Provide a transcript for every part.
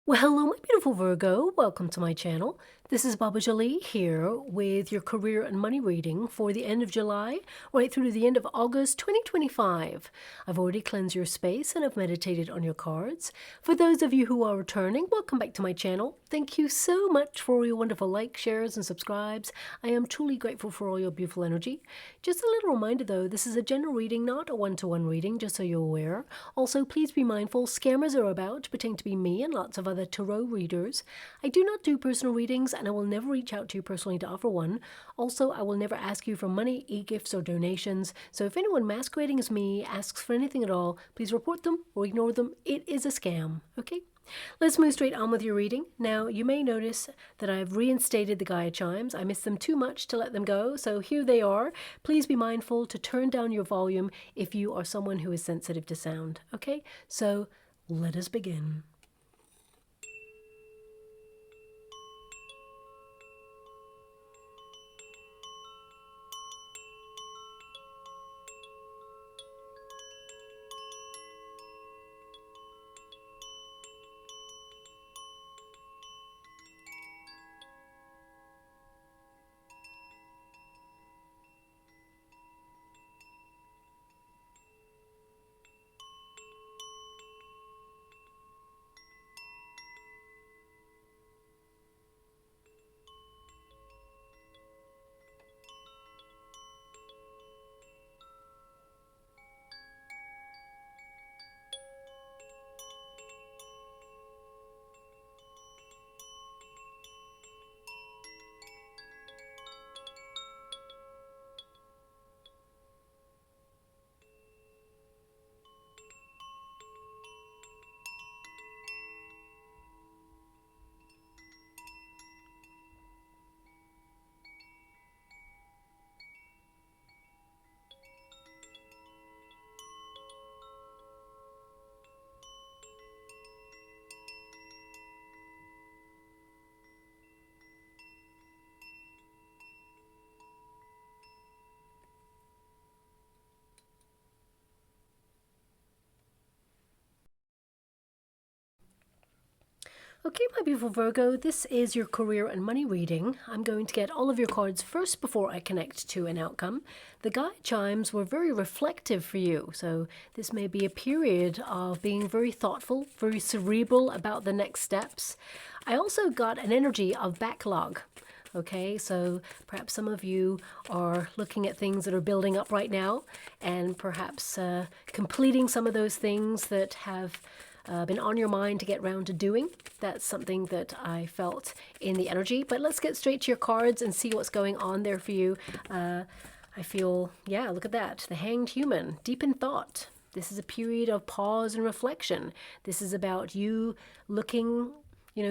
Well, hello, my beautiful Virgo. Welcome to my channel. This is Baba Jolie here with your career and money reading for the end of July, right through to the end of August 2025. I've already cleansed your space and I've meditated on your cards. For those of you who are returning, welcome back to my channel. Thank you so much for all your wonderful likes, shares, and subscribes. I am truly grateful for all your beautiful energy. Just a little reminder though, this is a general reading, not a one-to-one reading, just so you're aware. Also, please be mindful, scammers are about, pretending to be me and lots of other tarot readers. I do not do personal readings and I will never reach out to you personally to offer one. Also, I will never ask you for money, e-gifts, or donations. So if anyone masquerading as me asks for anything at all, please report them or ignore them. It is a scam, okay? Let's move straight on with your reading. Now, you may notice that I've reinstated the Gaia chimes. I miss them too much to let them go, so here they are. Please be mindful to turn down your volume if you are someone who is sensitive to sound, okay? So, let us begin. Okay, my beautiful Virgo, this is your career and money reading. I'm going to get all of your cards first before I connect to an outcome. The Gaia chimes were very reflective for you, so this may be a period of being very thoughtful, very cerebral about the next steps. I also got an energy of backlog. Okay, so perhaps some of you are looking at things that are building up right now and perhaps completing some of those things that have been on your mind to get round to doing. That's something that I felt in the energy. But let's get straight to your cards and see what's going on there for you. I feel, yeah, look at that. The Hanged Human, deep in thought. This is a period of pause and reflection. This is about you looking,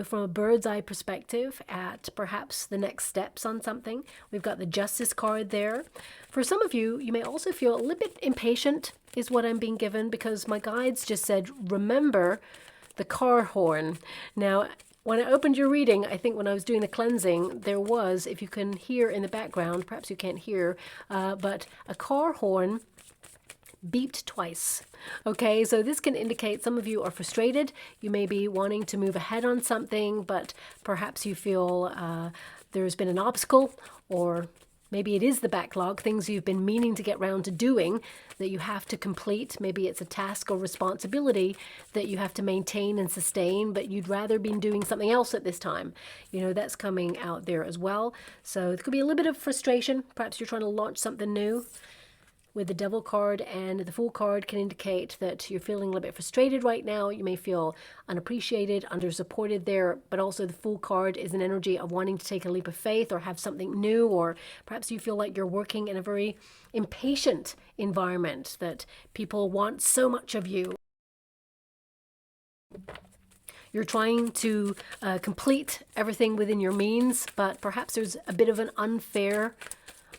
from a bird's eye perspective at perhaps the next steps on something. We've got the Justice card there. For some of you, you may also feel a little bit impatient is what I'm being given, because my guides just said, remember the car horn. Now, when I opened your reading, I think when I was doing the cleansing, there was, if you can hear in the background, perhaps you can't hear, but a car horn beeped twice. Okay, so this can indicate some of you are frustrated. You may be wanting to move ahead on something, but perhaps you feel there's been an obstacle, or maybe it is the backlog, things you've been meaning to get round to doing that you have to complete. Maybe it's a task or responsibility that you have to maintain and sustain, but you'd rather be doing something else at this time. That's coming out there as well. So it could be a little bit of frustration. Perhaps you're trying to launch something new. With the Devil card and the Fool card can indicate that you're feeling a little bit frustrated right now. You may feel unappreciated, under-supported there, but also the Fool card is an energy of wanting to take a leap of faith or have something new, or perhaps you feel like you're working in a very impatient environment, that people want so much of you. You're trying to complete everything within your means, but perhaps there's a bit of an unfair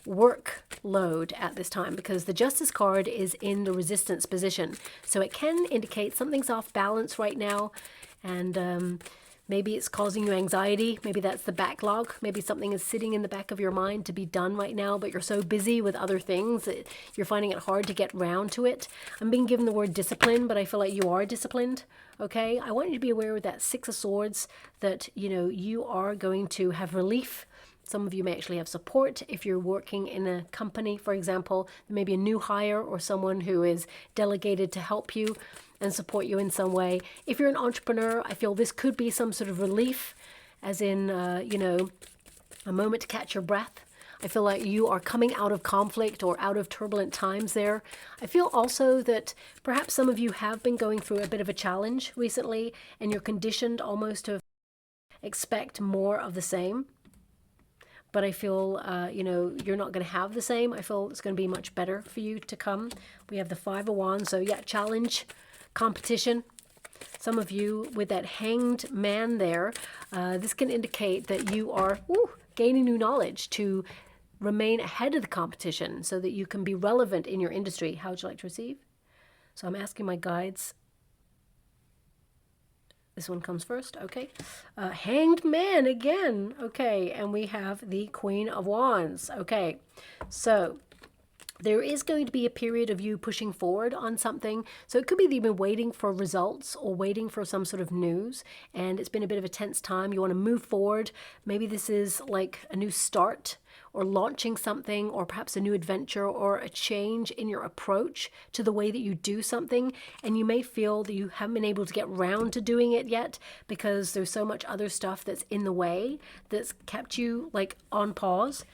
workload at this time, because the Justice card is in the resistance position. So it can indicate something's off balance right now, and Maybe it's causing you anxiety. Maybe that's the backlog. Maybe something is sitting in the back of your mind to be done right now, but you're so busy with other things that you're finding it hard to get round to it. I'm being given the word discipline, but I feel like you are disciplined. Okay, I want you to be aware with that Six of Swords that, you know, you are going to have relief. Some of you may actually have support if you're working in a company, for example. Maybe a new hire or someone who is delegated to help you and support you in some way. If you're an entrepreneur, I feel this could be some sort of relief, as in, you know, a moment to catch your breath. I feel like you are coming out of conflict or out of turbulent times there. I feel also that perhaps some of you have been going through a bit of a challenge recently, and you're conditioned almost to expect more of the same. But I feel, you know, you're not going to have the same. I feel it's going to be much better for you to come. We have the Five of Wands. So yeah, challenge, competition. Some of you with that Hanged Man there, this can indicate that you are gaining new knowledge to remain ahead of the competition so that you can be relevant in your industry. How would you like to receive? So I'm asking my guides. This one comes first, okay. Hanged Man again, okay. And we have the Queen of Wands, okay. So there is going to be a period of you pushing forward on something. So it could be that you've been waiting for results or waiting for some sort of news, and it's been a bit of a tense time. You want to move forward. Maybe this is like a new start or launching something, or perhaps a new adventure or a change in your approach to the way that you do something. And you may feel that you haven't been able to get round to doing it yet because there's so much other stuff that's in the way that's kept you like on pause.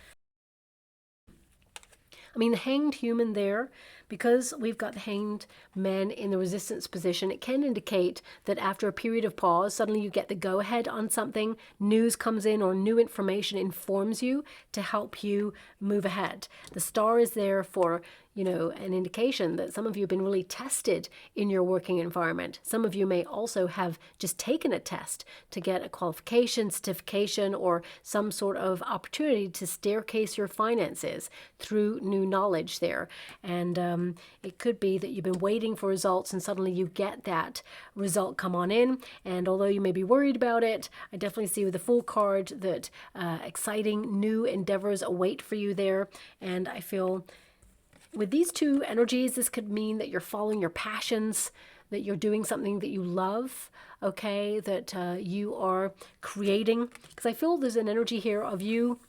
I mean, the Hanged Human there, because we've got the Hanged Man in the resistance position, it can indicate that after a period of pause, suddenly you get the go-ahead on something, news comes in or new information informs you to help you move ahead. The Star is there for, you know, an indication that some of you have been really tested in your working environment. Some of you may also have just taken a test to get a qualification, certification, or some sort of opportunity to staircase your finances through new knowledge there. And it could be that you've been waiting for results and suddenly you get that result come on in. And although you may be worried about it, I definitely see with the Fool card that exciting new endeavors await for you there. And I feel with these two energies, this could mean that you're following your passions, that you're doing something that you love, okay, that you are creating. Because I feel there's an energy here of you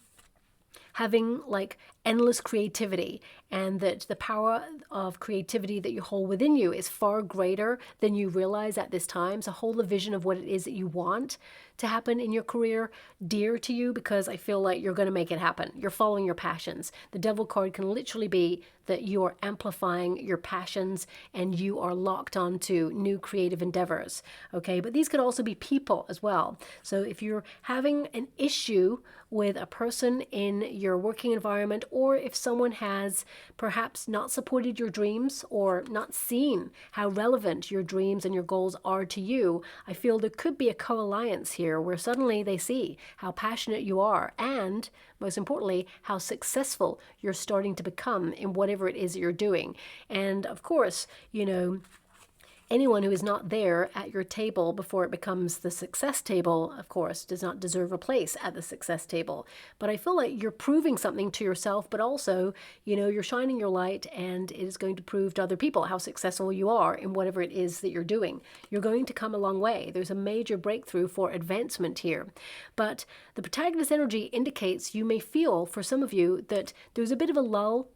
having like endless creativity, and that the power of creativity that you hold within you is far greater than you realize at this time. So hold the vision of what it is that you want to happen in your career dear to you, because I feel like you're going to make it happen. You're following your passions. The Devil card can literally be that you are amplifying your passions and you are locked onto new creative endeavors, okay? But these could also be people as well. So if you're having an issue with a person in your working environment, or if someone has perhaps not supported your dreams or not seen how relevant your dreams and your goals are to you, I feel there could be a co-alliance here where suddenly they see how passionate you are, and most importantly, how successful you're starting to become in whatever it is that you're doing. And of course, you know, anyone who is not there at your table before it becomes the success table, of course, does not deserve a place at the success table. But I feel like you're proving something to yourself, but also, you know, you're shining your light, and it is going to prove to other people how successful you are in whatever it is that you're doing. You're going to come a long way. There's a major breakthrough for advancement here. But the protagonist energy indicates you may feel, for some of you, that there's a bit of a lull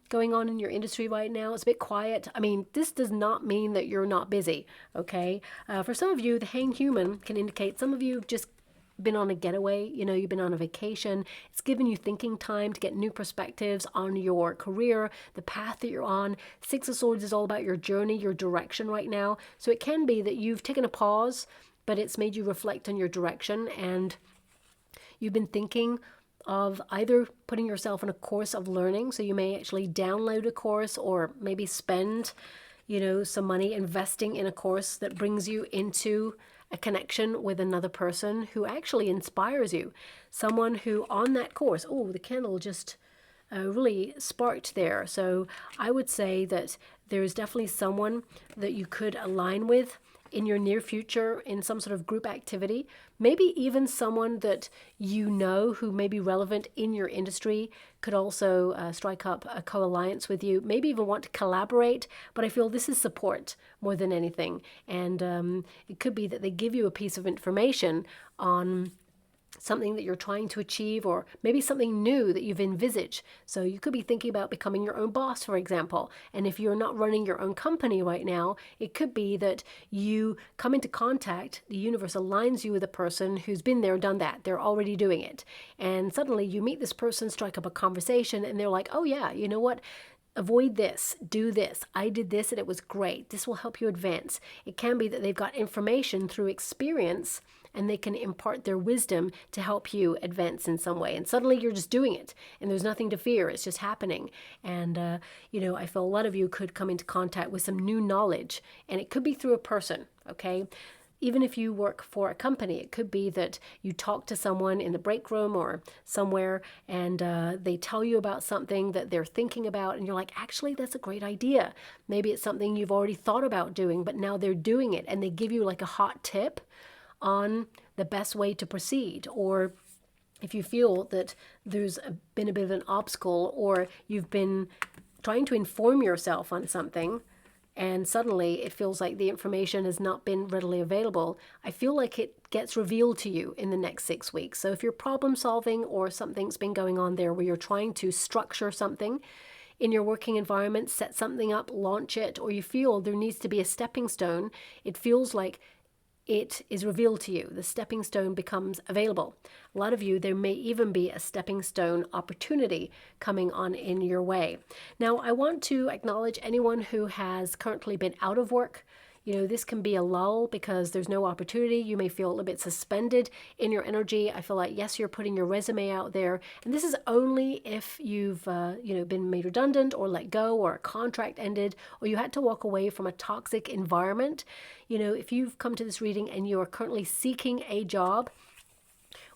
going on in your industry right now. It's a bit quiet. I mean, this does not mean that you're not busy, okay? For some of you, the Hanged Human can indicate some of you have just been on a getaway, you know, you've been on a vacation. It's given you thinking time to get new perspectives on your career, the path that you're on. Six of Swords is all about your journey, your direction right now. So it can be that you've taken a pause, but it's made you reflect on your direction, and you've been thinking of either putting yourself in a course of learning. So you may actually download a course, or maybe spend, you know, some money investing in a course that brings you into a connection with another person who actually inspires you. Someone who on that course, oh, the candle just really sparked there. So I would say that there's definitely someone that you could align with in your near future in some sort of group activity. Maybe even someone that you know who may be relevant in your industry could also strike up a co-alliance with you, maybe even want to collaborate. But I feel this is support more than anything. And it could be that they give you a piece of information on something that you're trying to achieve, or maybe something new that you've envisaged. So you could be thinking about becoming your own boss, for example. And if you're not running your own company right now, it could be that you come into contact, the universe aligns you with a person who's been there, done that. They're already doing it. And suddenly you meet this person, strike up a conversation, and they're like, oh yeah, you know what? Avoid this, do this. I did this and it was great. This will help you advance. It can be that they've got information through experience and they can impart their wisdom to help you advance in some way. And suddenly you're just doing it and there's nothing to fear. It's just happening. And, I feel a lot of you could come into contact with some new knowledge, and it could be through a person, okay? Even if you work for a company, it could be that you talk to someone in the break room or somewhere, and they tell you about something that they're thinking about, and you're like, actually, that's a great idea. Maybe it's something you've already thought about doing, but now they're doing it, and they give you like a hot tip on the best way to proceed. Or if you feel that there's been a bit of an obstacle, or you've been trying to inform yourself on something, and suddenly it feels like the information has not been readily available, I feel like it gets revealed to you in the next 6 weeks. So if you're problem solving, or something's been going on there where you're trying to structure something in your working environment, set something up, launch it, or you feel there needs to be a stepping stone, it feels like it is revealed to you. The stepping stone becomes available. A lot of you, there may even be a stepping stone opportunity coming on in your way. Now, I want to acknowledge anyone who has currently been out of work. This can be a lull because there's no opportunity. You may feel a little bit suspended in your energy. I feel like, yes, you're putting your resume out there. And this is only if you've, been made redundant or let go, or a contract ended, or you had to walk away from a toxic environment. If you've come to this reading and you are currently seeking a job,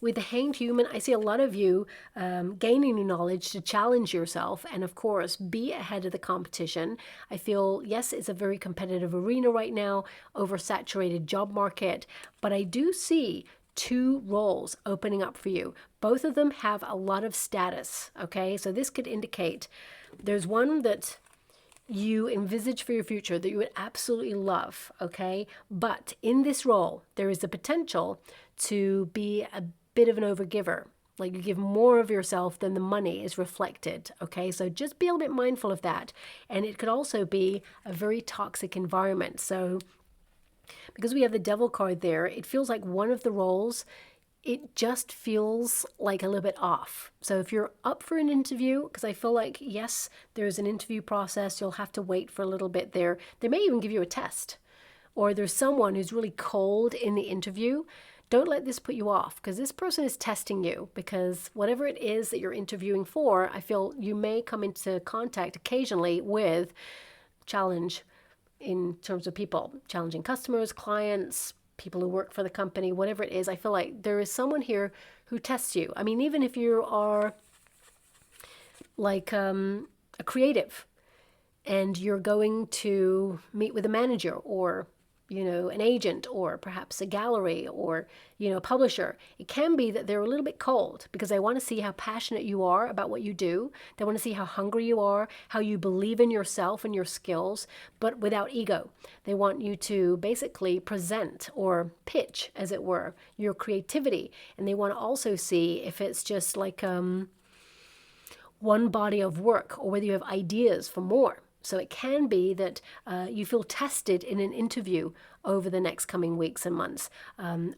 with the Hanged Human, I see a lot of you gaining new knowledge to challenge yourself and, of course, be ahead of the competition. I feel, yes, it's a very competitive arena right now, oversaturated job market, but I do see 2 roles opening up for you. Both of them have a lot of status, okay? So this could indicate there's one that you envisage for your future that you would absolutely love, okay? But in this role, there is the potential to be a bit of an overgiver. Like you give more of yourself than the money is reflected, okay? So just be a little bit mindful of that. And it could also be a very toxic environment. So because we have the Devil card there, it feels like one of the roles, it just feels like a little bit off. So if you're up for an interview, because I feel like, yes, there's an interview process, you'll have to wait for a little bit there. They may even give you a test. Or there's someone who's really cold in the interview. Don't let this put you off, because this person is testing you, because whatever it is that you're interviewing for, I feel you may come into contact occasionally with challenge in terms of people, challenging customers, clients, people who work for the company, whatever it is. I feel like there is someone here who tests you. I mean, even if you are like a creative and you're going to meet with a manager, or an agent, or perhaps a gallery, or, a publisher, it can be that they're a little bit cold because they want to see how passionate you are about what you do. They want to see how hungry you are, how you believe in yourself and your skills, but without ego. They want you to basically present or pitch, as it were, your creativity. And they want to also see if it's just like one body of work, or whether you have ideas for more. So it can be that you feel tested in an interview over the next coming weeks and months.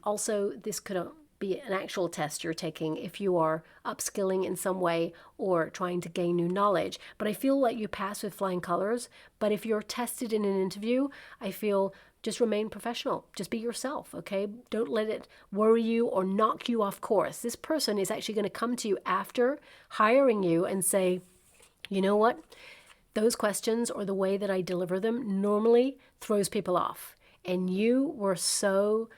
Also, this could be an actual test you're taking if you are upskilling in some way or trying to gain new knowledge. But I feel like you pass with flying colors. But if you're tested in an interview, I feel just remain professional. Just be yourself, okay? Don't let it worry you or knock you off course. This person is actually going to come to you after hiring you and say, you know what? Those questions, or the way that I deliver them, normally throws people off. And you were so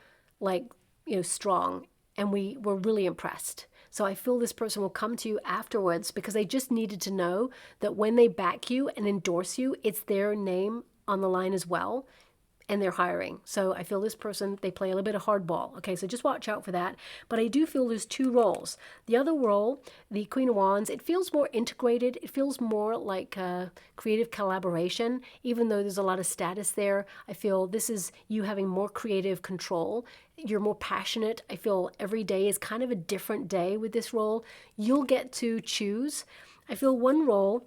strong, and we were really impressed. So I feel this person will come to you afterwards because they just needed to know that when they back you and endorse you, it's their name on the line as well. and they're hiring. So I feel this person, they play a little bit of hardball. Okay, so just watch out for that. But I do feel there's two roles. The other role, the Queen of Wands, it feels more integrated. It feels more like creative collaboration, even though there's a lot of status there. I feel this is you having more creative control. You're more passionate. I feel every day is kind of a different day with this role. You'll get to choose. I feel one role,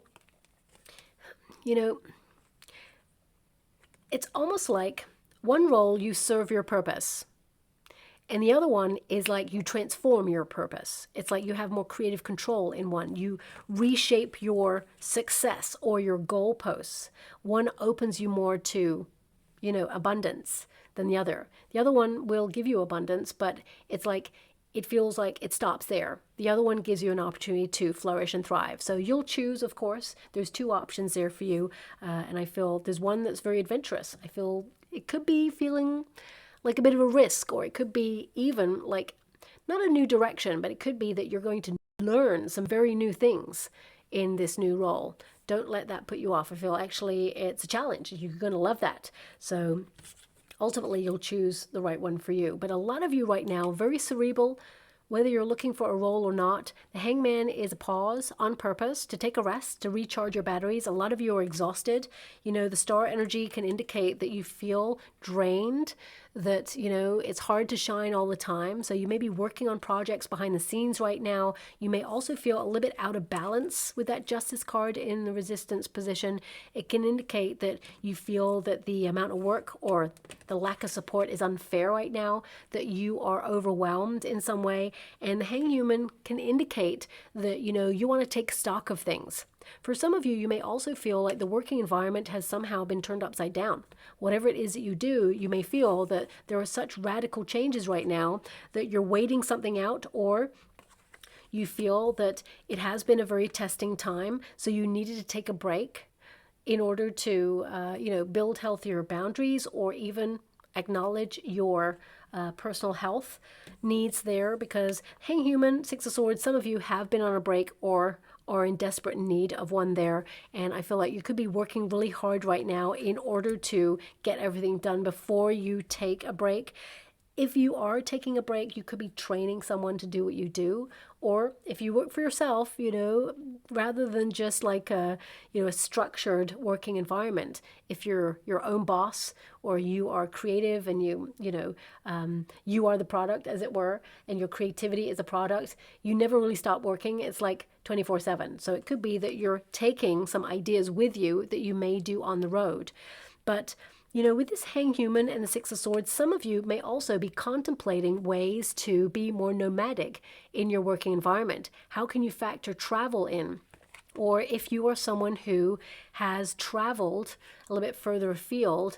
you know, it's almost like one role you serve your purpose, and the other one is like you transform your purpose. It's like you have more creative control in one. You reshape your success or your goalposts. One opens you more to, abundance than the other. The other one will give you abundance, but it's like it feels like it stops there. The other one gives you an opportunity to flourish and thrive. So you'll choose, of course. There's two options there for you. And I feel there's one that's very adventurous. I feel it could be feeling like a bit of a risk, or it could be even like not a new direction, but it could be that you're going to learn some very new things in this new role. Don't let that put you off. I feel actually it's a challenge. You're going to love that. So ultimately, you'll choose the right one for you. But a lot of you right now, very cerebral, whether you're looking for a role or not. The Hangman is a pause on purpose to take a rest, to recharge your batteries. A lot of you are exhausted. The star energy can indicate that you feel drained, that, it's hard to shine all the time. So you may be working on projects behind the scenes right now. You may also feel a little bit out of balance with that Justice card in the Resistance position. It can indicate that you feel that the amount of work or the lack of support is unfair right now, that you are overwhelmed in some way. And the Hanged Human can indicate that, you want to take stock of things. For some of you, you may also feel like the working environment has somehow been turned upside down. Whatever it is that you do, you may feel that there are such radical changes right now that you're waiting something out, or you feel that it has been a very testing time, so you needed to take a break in order to, build healthier boundaries, or even acknowledge your personal health needs there. Because Hanged Human, Six of Swords, some of you have been on a break or are in desperate need of one there. And I feel like you could be working really hard right now in order to get everything done before you take a break. If you are taking a break, you could be training someone to do what you do. Or if you work for yourself, rather than just like a structured working environment, if you're your own boss, or you are creative and you are the product, as it were, and your creativity is a product, you never really stop working. It's like 24/7. So it could be that you're taking some ideas with you that you may do on the road. But with this Hanged Human and the Six of Swords, some of you may also be contemplating ways to be more nomadic in your working environment. How can you factor travel in? Or if you are someone who has traveled a little bit further afield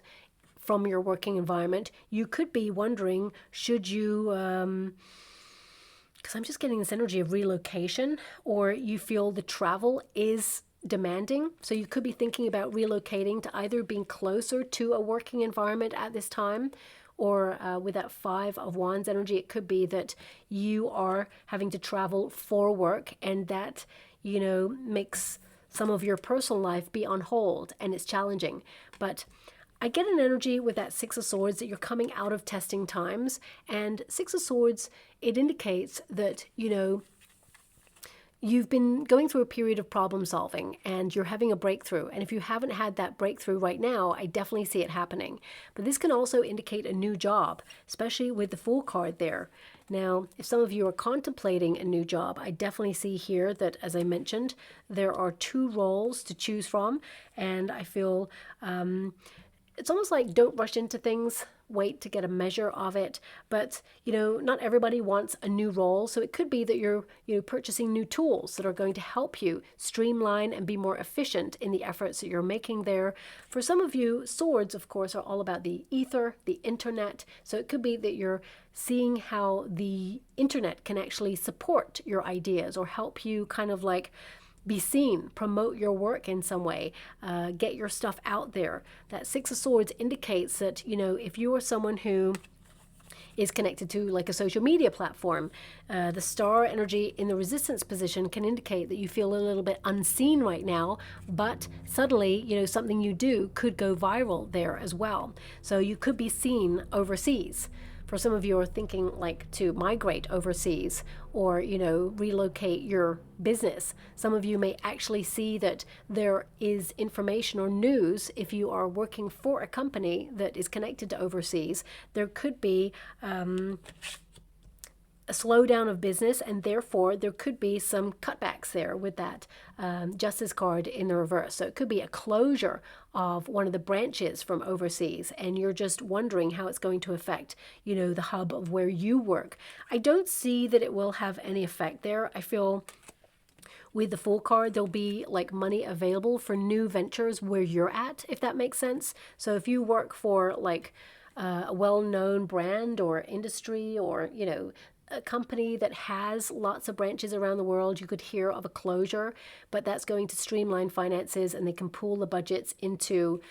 from your working environment, you could be wondering, should you, because I'm just getting this energy of relocation, or you feel the travel is demanding. So you could be thinking about relocating to either being closer to a working environment at this time, or with that Five of Wands energy, it could be that you are having to travel for work, and that, makes some of your personal life be on hold, and it's challenging. But I get an energy with that Six of Swords that you're coming out of testing times. And Six of Swords, it indicates that, you've been going through a period of problem solving, and you're having a breakthrough. And if you haven't had that breakthrough right now, I definitely see it happening. But this can also indicate a new job, especially with the Fool card there. Now, if some of you are contemplating a new job, I definitely see here that, as I mentioned, there are two roles to choose from. And I feel it's almost like don't rush into things. Wait to get a measure of it. But, not everybody wants a new role. So it could be that you're, purchasing new tools that are going to help you streamline and be more efficient in the efforts that you're making there. For some of you, swords, of course, are all about the ether, the internet. So it could be that you're seeing how the internet can actually support your ideas, or help you kind of like be seen, promote your work in some way, get your stuff out there. That Six of Swords indicates that, if you are someone who is connected to like a social media platform. The star energy in the resistance position can indicate that you feel a little bit unseen right now, but suddenly, something you do could go viral there as well. So you could be seen overseas. For some of you are thinking like to migrate overseas or, relocate your business. Some of you may actually see that there is information or news if you are working for a company that is connected to overseas. There could be a slowdown of business, and therefore there could be some cutbacks there with that justice card in the reverse. So it could be a closure of one of the branches from overseas, and you're just wondering how it's going to affect, the hub of where you work. I don't see that it will have any effect there. I feel with the Fool card, there'll be like money available for new ventures where you're at, if that makes sense. So if you work for like a well-known brand or industry or, a company that has lots of branches around the world, you could hear of a closure, but that's going to streamline finances and they can pool the budgets into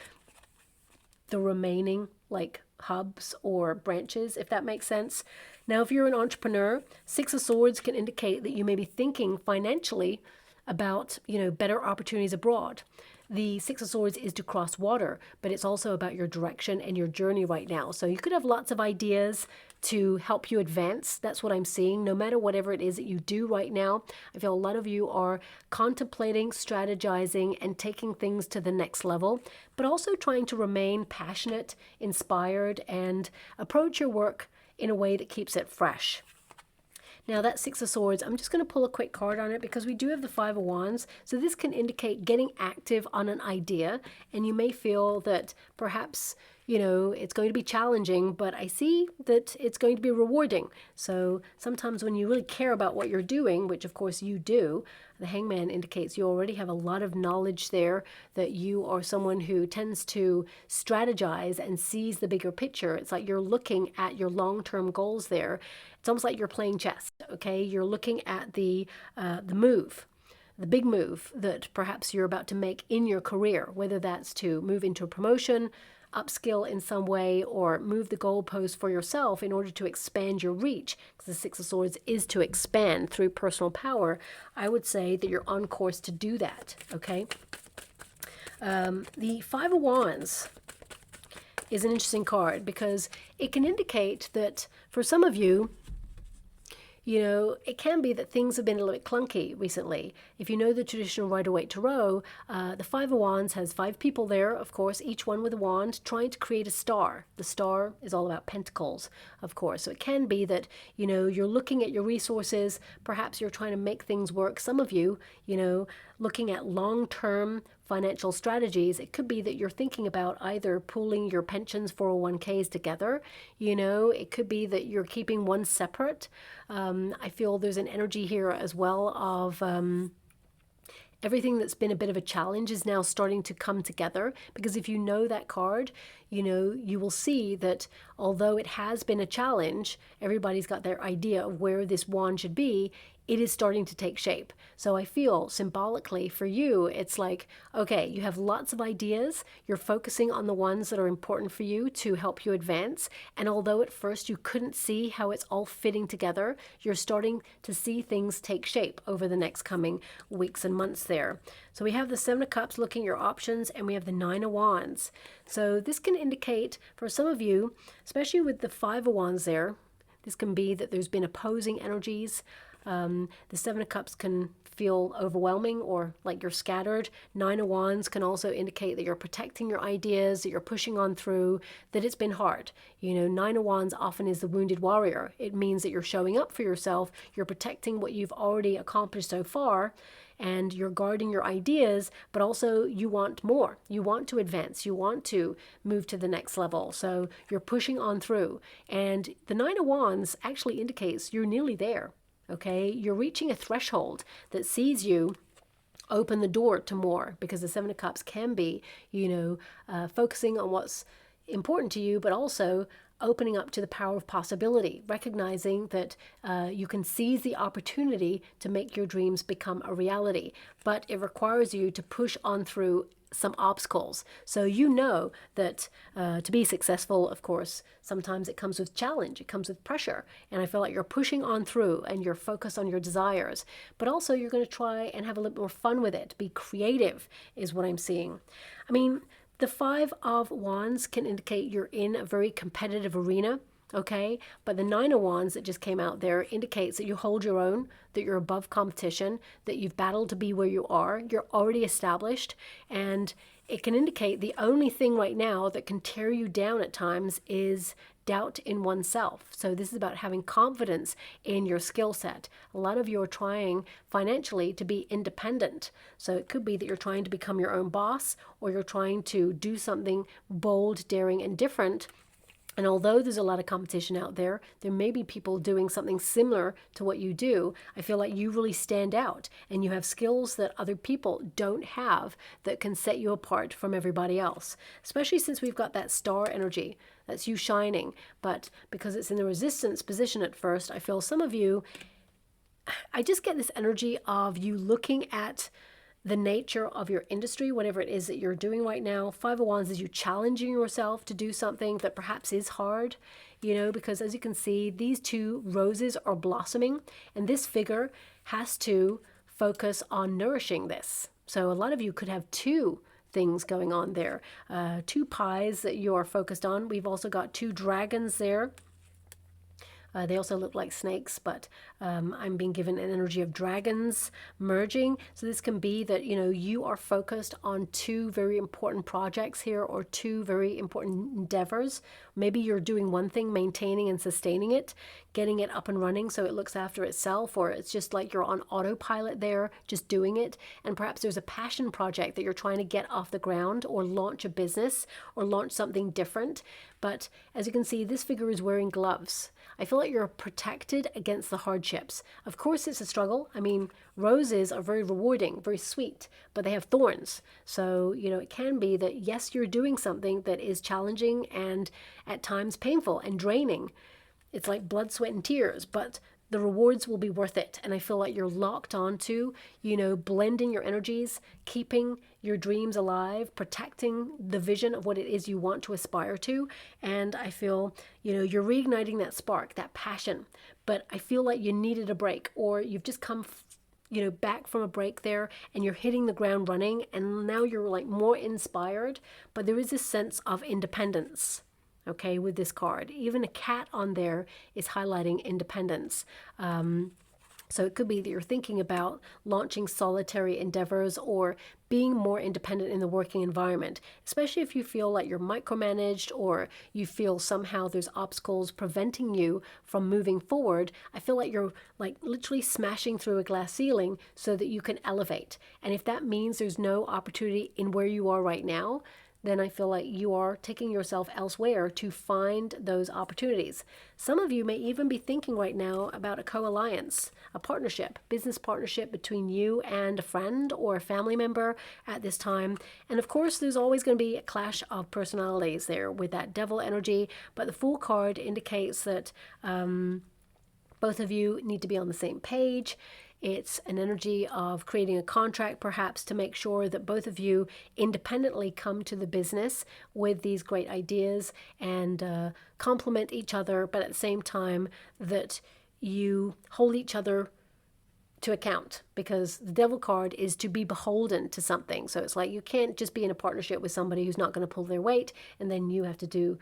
the remaining like hubs or branches, if that makes sense. Now, if you're an entrepreneur, Six of Swords can indicate that you may be thinking financially about, better opportunities abroad. The Six of Swords is to cross water, but it's also about your direction and your journey right now. So you could have lots of ideas to help you advance. That's what I'm seeing. No matter whatever it is that you do right now, I feel a lot of you are contemplating, strategizing, and taking things to the next level, but also trying to remain passionate, inspired, and approach your work in a way that keeps it fresh. Now that Six of Swords, I'm just going to pull a quick card on it because we do have the Five of Wands. So this can indicate getting active on an idea, and you may feel that perhaps, it's going to be challenging, but I see that it's going to be rewarding. So sometimes when you really care about what you're doing, which of course you do, the Hangman indicates you already have a lot of knowledge there, that you are someone who tends to strategize and sees the bigger picture. It's like you're looking at your long-term goals there. It's almost like you're playing chess, okay? You're looking at the move, the big move that perhaps you're about to make in your career, whether that's to move into a promotion, upskill in some way, or move the goalpost for yourself in order to expand your reach, because the Six of Swords is to expand through personal power. I would say that you're on course to do that, okay? The Five of Wands is an interesting card because it can indicate that for some of you, it can be that things have been a little bit clunky recently. If you know the traditional Rider-Waite Tarot, the Five of Wands has 5 people there, of course, each one with a wand, trying to create a star. The star is all about pentacles, of course. So it can be that, you're looking at your resources. Perhaps you're trying to make things work. Some of you, looking at long-term financial strategies. It could be that you're thinking about either pooling your pensions, 401ks together. It could be that you're keeping one separate. I feel there's an energy here as well of everything that's been a bit of a challenge is now starting to come together, because if you know that card, you will see that although it has been a challenge, everybody's got their idea of where this wand should be. It is starting to take shape. So I feel symbolically for you, it's like, okay, you have lots of ideas. You're focusing on the ones that are important for you to help you advance. And although at first you couldn't see how it's all fitting together, you're starting to see things take shape over the next coming weeks and months there. So we have the Seven of Cups looking at your options, and we have the Nine of Wands. So this can indicate for some of you, especially with the Five of Wands there, this can be that there's been opposing energies. The Seven of Cups can feel overwhelming or like you're scattered. Nine of Wands can also indicate that you're protecting your ideas, that you're pushing on through, that it's been hard. Nine of Wands often is the wounded warrior. It means that you're showing up for yourself, you're protecting what you've already accomplished so far, and you're guarding your ideas, but also you want more. You want to advance. You want to move to the next level. So you're pushing on through. And the Nine of Wands actually indicates you're nearly there. Okay, you're reaching a threshold that sees you open the door to more, because the Seven of Cups can be, focusing on what's important to you, but also opening up to the power of possibility, recognizing that you can seize the opportunity to make your dreams become a reality. But it requires you to push on through some obstacles. So you know that to be successful, of course, sometimes it comes with challenge, it comes with pressure. And I feel like you're pushing on through and you're focused on your desires. But also you're going to try and have a little more fun with it. Be creative is what I'm seeing. I mean, the Five of Wands can indicate you're in a very competitive arena. Okay, but the Nine of Wands that just came out there indicates that you hold your own, that you're above competition, that you've battled to be where you are, you're already established, and it can indicate the only thing right now that can tear you down at times is doubt in oneself. So this is about having confidence in your skill set. A lot of you are trying financially to be independent. So it could be that you're trying to become your own boss, or you're trying to do something bold, daring, and different. And although there's a lot of competition out there, there may be people doing something similar to what you do. I feel like you really stand out and you have skills that other people don't have that can set you apart from everybody else, especially since we've got that star energy. That's you shining. But because it's in the resistance position at first, I feel some of you, I just get this energy of you looking at the nature of your industry, whatever it is that you're doing right now. Five of Wands is you challenging yourself to do something that perhaps is hard, because as you can see, these two roses are blossoming, and this figure has to focus on nourishing this. So a lot of you could have two things going on there, two pies that you are focused on. We've also got two dragons there. They also look like snakes, but I'm being given an energy of dragons merging. So this can be that, you are focused on two very important projects here, or two very important endeavors. Maybe you're doing one thing, maintaining and sustaining it, getting it up and running so it looks after itself, or it's just like you're on autopilot there, just doing it. And perhaps there's a passion project that you're trying to get off the ground, or launch a business, or launch something different. But as you can see, this figure is wearing gloves. I feel like you're protected against the hardships. Of course, it's a struggle. I mean, roses are very rewarding, very sweet, but they have thorns. So, it can be that, yes, you're doing something that is challenging and at times painful and draining. It's like blood, sweat, and tears, but the rewards will be worth it. And I feel like you're locked onto, blending your energies, keeping your dreams alive, protecting the vision of what it is you want to aspire to. And I feel, you're reigniting that spark, that passion. But I feel like you needed a break, or you've just come back from a break there, and you're hitting the ground running, and now you're like more inspired. But there is this sense of independence. Okay, with this card. Even a cat on there is highlighting independence. So it could be that you're thinking about launching solitary endeavors, or being more independent in the working environment, especially if you feel like you're micromanaged, or you feel somehow there's obstacles preventing you from moving forward. I feel like you're like literally smashing through a glass ceiling so that you can elevate. And if that means there's no opportunity in where you are right now, then I feel like you are taking yourself elsewhere to find those opportunities. Some of you may even be thinking right now about a co-alliance, a partnership, business partnership between you and a friend or a family member at this time. And of course, there's always going to be a clash of personalities there with that devil energy. But the Fool card indicates that both of you need to be on the same page. It's an energy of creating a contract, perhaps, to make sure that both of you independently come to the business with these great ideas and complement each other, but at the same time that you hold each other to account, because the devil card is to be beholden to something. So it's like you can't just be in a partnership with somebody who's not going to pull their weight, and then you have to do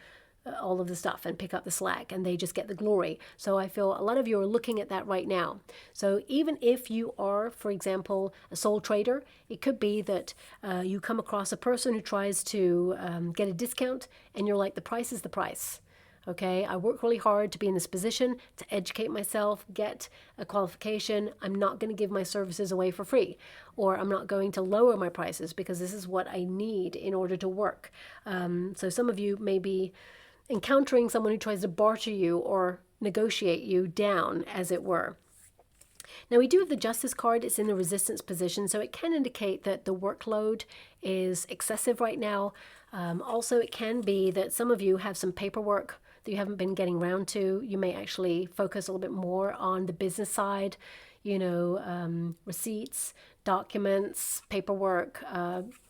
all of the stuff and pick up the slack, and they just get the glory. So I feel a lot of you are looking at that right now. So even if you are, for example, a soul trader, it could be that you come across a person who tries to get a discount, and you're like, the price is the price. Okay, I work really hard to be in this position, to educate myself, get a qualification. I'm not going to give my services away for free, or I'm not going to lower my prices because this is what I need in order to work. So some of you may be encountering someone who tries to barter you or negotiate you down, as it were. Now we do have the Justice card. It's in the resistance position, so it can indicate that the workload is excessive right now. Also, it can be that some of you have some paperwork that you haven't been getting around to. You may actually focus a little bit more on the business side, you know, receipts, documents, paperwork,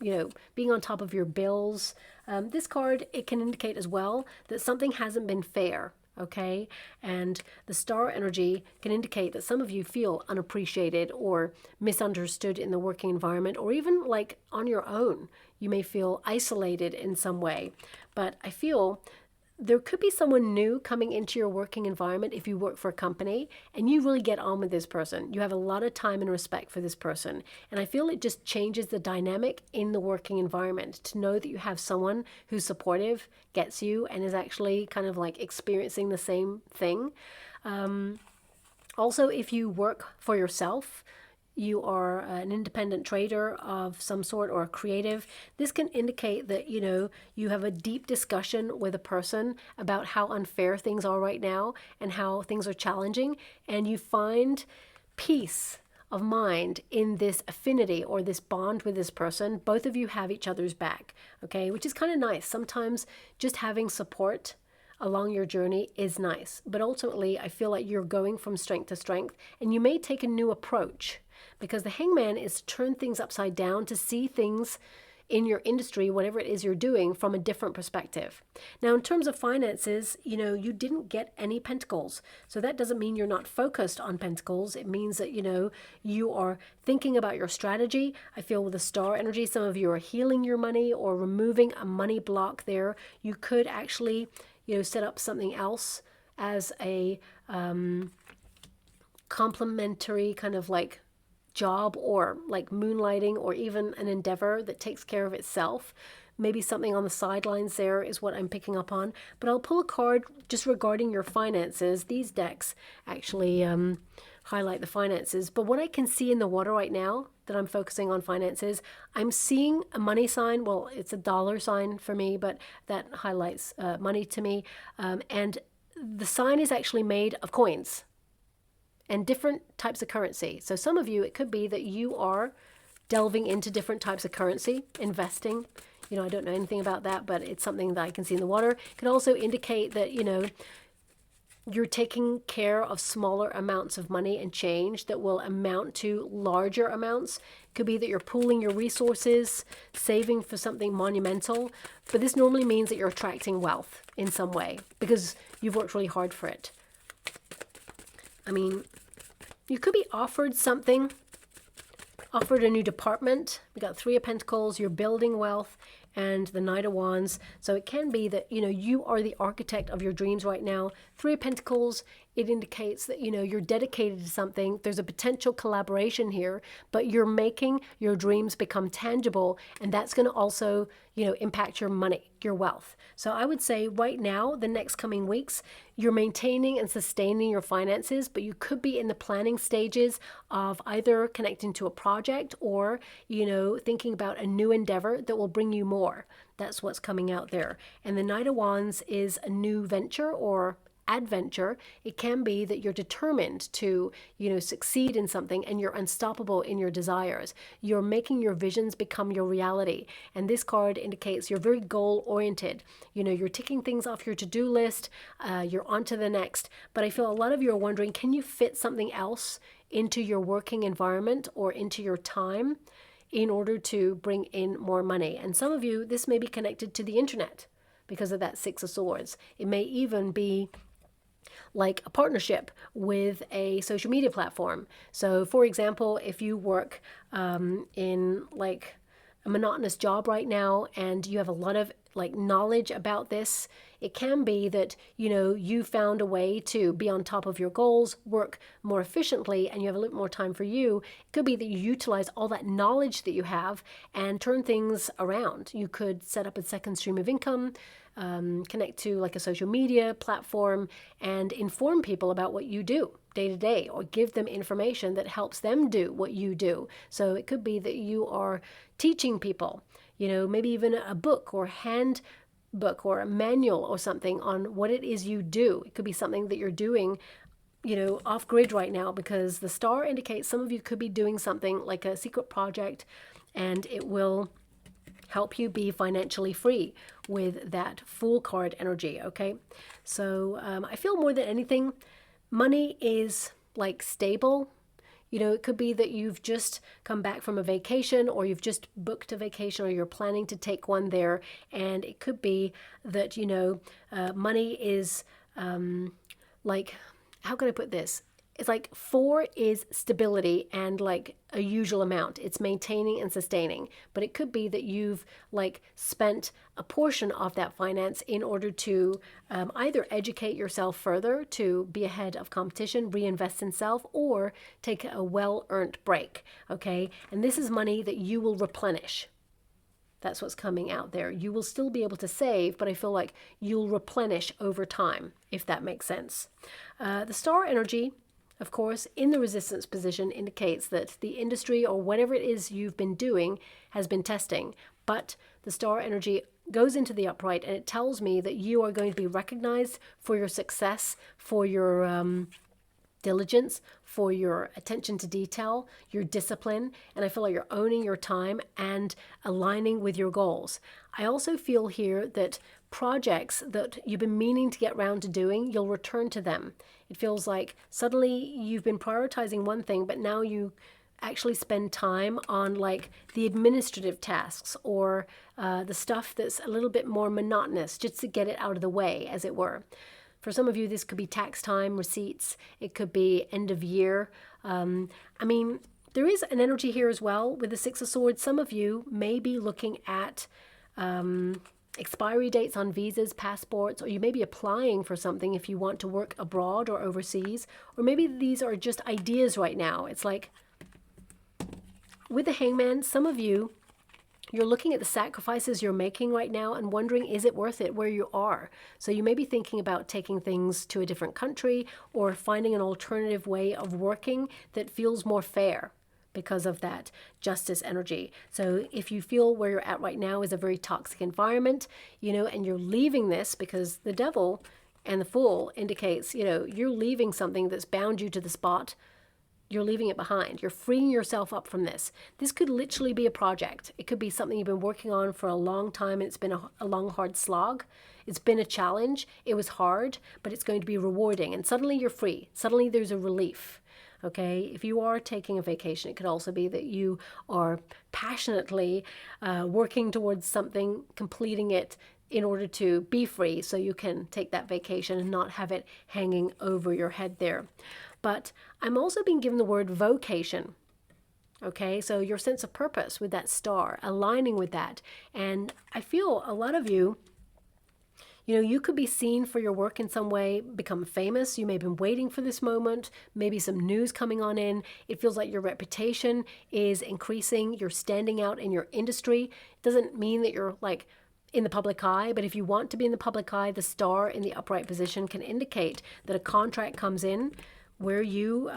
you know, being on top of your bills. This card, it can indicate as well that something hasn't been fair. Okay, and the star energy can indicate that some of you feel unappreciated or misunderstood in the working environment, or even like on your own. You may feel isolated in some way. But I feel there could be someone new coming into your working environment if you work for a company and you really get on with this person. You have a lot of time and respect for this person. And I feel it just changes the dynamic in the working environment to know that you have someone who's supportive, gets you, and is actually kind of like experiencing the same thing. Also, if you work for yourself, you are an independent trader of some sort or a creative, this can indicate that, you know, you have a deep discussion with a person about how unfair things are right now and how things are challenging, and you find peace of mind in this affinity or this bond with this person. Both of you have each other's back, okay, which is kind of nice. Sometimes just having support along your journey is nice, but ultimately I feel like you're going from strength to strength, and you may take a new approach, because the hangman is to turn things upside down, to see things in your industry, whatever it is you're doing, from a different perspective. Now, in terms of finances, you know, you didn't get any pentacles. So that doesn't mean you're not focused on pentacles. It means that, you know, you are thinking about your strategy. I feel with the star energy, some of you are healing your money or removing a money block there. You could actually, you know, set up something else as a complementary kind of like job, or like moonlighting, or even an endeavor that takes care of itself. Maybe something on the sidelines there is what I'm picking up on. But I'll pull a card just regarding your finances. These decks actually highlight the finances. But what I can see in the water right now that I'm focusing on finances, I'm seeing a money sign. Well, it's a dollar sign for me, but that highlights money to me. And the sign is actually made of coins and different types of currency. So some of you, it could be that you are delving into different types of currency, investing. You know, I don't know anything about that, but it's something that I can see in the water. It could also indicate that, you know, you're taking care of smaller amounts of money and change that will amount to larger amounts. It could be that you're pooling your resources, saving for something monumental. But this normally means that you're attracting wealth in some way because you've worked really hard for it. I mean, you could be offered something, offered a new department. We got Three of Pentacles, you're building wealth, and the Knight of Wands. So it can be that, you know, you are the architect of your dreams right now. Three of Pentacles, it indicates that, you know, you're dedicated to something. There's a potential collaboration here, but you're making your dreams become tangible, and that's going to also, you know, impact your money, your wealth. So I would say right now, the next coming weeks, you're maintaining and sustaining your finances, but you could be in the planning stages of either connecting to a project or, you know, thinking about a new endeavor that will bring you more. That's what's coming out there. And the Knight of Wands is a new venture or adventure. It can be that you're determined to, you know, succeed in something, and you're unstoppable in your desires. You're making your visions become your reality. And this card indicates you're very goal oriented. You know, you're ticking things off your to-do list. You're on to the next. But I feel a lot of you are wondering, can you fit something else into your working environment or into your time in order to bring in more money? And some of you, this may be connected to the internet because of that Six of Swords. It may even be like a partnership with a social media platform. So for example, if you work in like a monotonous job right now and you have a lot of like knowledge about this, it can be that, you know, you found a way to be on top of your goals, work more efficiently, and you have a little more time for you. It could be that you utilize all that knowledge that you have and turn things around. You could set up a second stream of income, connect to like a social media platform, and inform people about what you do day to day, or give them information that helps them do what you do. So it could be that you are teaching people, you know, maybe even a book or handbook or a manual or something on what it is you do. It could be something that you're doing, you know, off grid right now, because the star indicates some of you could be doing something like a secret project, and it will help you be financially free with that Fool card energy, okay? So I feel more than anything, money is like stable. You know, it could be that you've just come back from a vacation, or you've just booked a vacation, or you're planning to take one there. And it could be that, you know, money is like, how can I put this? It's like 4 is stability and like a usual amount. It's maintaining and sustaining. But it could be that you've like spent a portion of that finance in order to either educate yourself further to be ahead of competition, reinvest in self, or take a well-earned break, okay? And this is money that you will replenish. That's what's coming out there. You will still be able to save, but I feel like you'll replenish over time, if that makes sense. The star energy, of course, in the resistance position indicates that the industry or whatever it is you've been doing has been testing. But the star energy goes into the upright, and it tells me that you are going to be recognized for your success, for your diligence, for your attention to detail, your discipline, and I feel like you're owning your time and aligning with your goals. I also feel here that projects that you've been meaning to get around to doing, you'll return to them. It feels like suddenly you've been prioritizing one thing, but now you actually spend time on like the administrative tasks or the stuff that's a little bit more monotonous, just to get it out of the way, as it were. For some of you, this could be tax time, receipts. It could be end of year. I mean, there is an energy here as well with the Six of Swords. Some of you may be looking at expiry dates on visas, passports, or you may be applying for something if you want to work abroad or overseas. Or maybe these are just ideas right now. It's like with the Hangman, some of you, you're looking at the sacrifices you're making right now and wondering, is it worth it where you are? So you may be thinking about taking things to a different country or finding an alternative way of working that feels more fair because of that justice energy. So if you feel where you're at right now is a very toxic environment, you know, and you're leaving this because the Devil and the Fool indicates, you know, you're leaving something that's bound you to the spot. You're leaving it behind. You're freeing yourself up from this. This could literally be a project. It could be something you've been working on for a long time, and it's been a long, hard slog. It's been a challenge. It was hard, but it's going to be rewarding. And suddenly you're free. Suddenly there's a relief. Okay, if you are taking a vacation, it could also be that you are passionately working towards something, completing it in order to be free so you can take that vacation and not have it hanging over your head there. But I'm also being given the word vocation. Okay, so your sense of purpose with that star, aligning with that. And I feel a lot of you, you know, you could be seen for your work in some way, become famous. You may have been waiting for this moment, maybe some news coming on in. It feels like your reputation is increasing. You're standing out in your industry. It doesn't mean that you're like in the public eye, but if you want to be in the public eye, the star in the upright position can indicate that a contract comes in where you,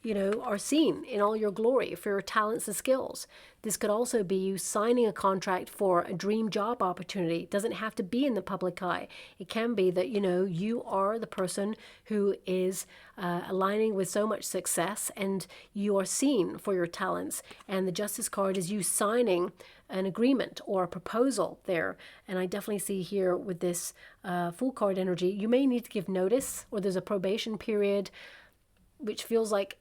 you know, are seen in all your glory for your talents and skills. This could also be you signing a contract for a dream job opportunity. It doesn't have to be in the public eye. It can be that, you know, you are the person who is aligning with so much success and you are seen for your talents. And the Justice card is you signing an agreement or a proposal there. And I definitely see here with this Fool card energy, you may need to give notice, or there's a probation period, which feels like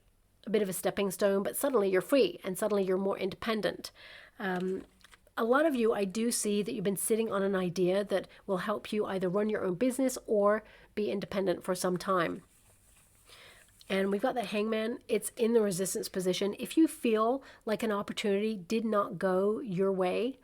a bit of a stepping stone, but suddenly you're free and suddenly you're more independent. A lot of you, I do see that you've been sitting on an idea that will help you either run your own business or be independent for some time. And we've got the Hangman. It's in the resistance position. If you feel like an opportunity did not go your way,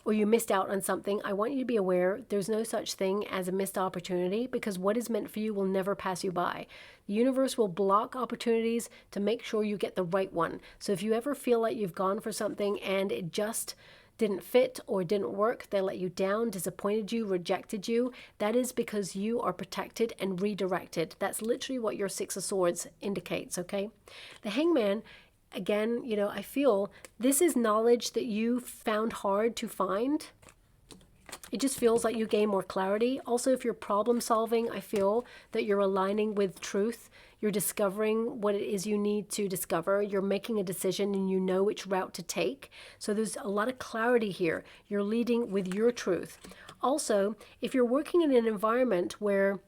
or you missed out on something, I want you to be aware there's no such thing as a missed opportunity, because what is meant for you will never pass you by. The universe will block opportunities to make sure you get the right one. So if you ever feel like you've gone for something and it just didn't fit or didn't work, they let you down, disappointed you, rejected you, that is because you are protected and redirected. That's literally what your Six of Swords indicates, okay? The Hangman, again, you know, I feel this is knowledge that you found hard to find. It just feels like you gain more clarity. Also, if you're problem solving, I feel that you're aligning with truth. You're discovering what it is you need to discover. You're making a decision and you know which route to take. So there's a lot of clarity here. You're leading with your truth. Also, if you're working in an environment where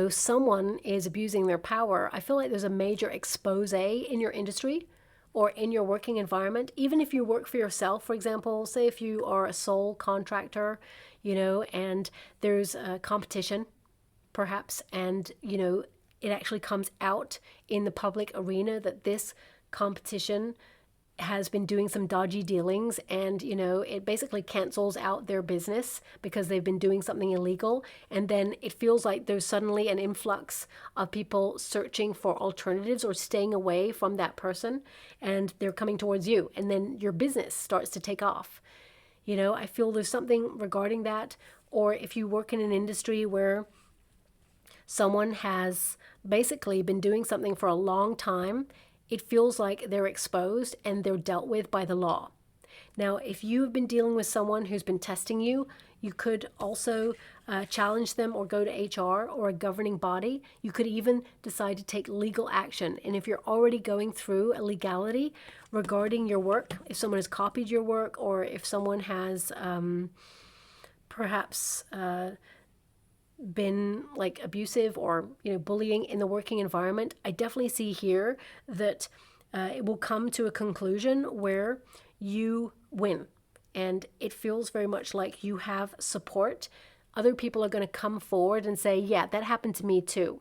someone is abusing their power, I feel like there's a major expose in your industry or in your working environment. Even if you work for yourself, for example, say if you are a sole contractor, and there's a competition, perhaps, and, it actually comes out in the public arena that this competition has been doing some dodgy dealings, and it basically cancels out their business because they've been doing something illegal, and then it feels like there's suddenly an influx of people searching for alternatives or staying away from that person, and they're coming towards you, and then your business starts to take off. I feel there's something regarding that. Or if you work in an industry where someone has basically been doing something for a long time, it feels like they're exposed and they're dealt with by the law. Now, if you've been dealing with someone who's been testing you, you could also challenge them or go to HR or a governing body. You could even decide to take legal action. And if you're already going through a legality regarding your work, if someone has copied your work, or if someone has perhaps been like abusive or bullying in the working environment, I definitely see here that it will come to a conclusion where you win, and it feels very much like you have support. Other people are going to come forward and say, yeah, that happened to me too.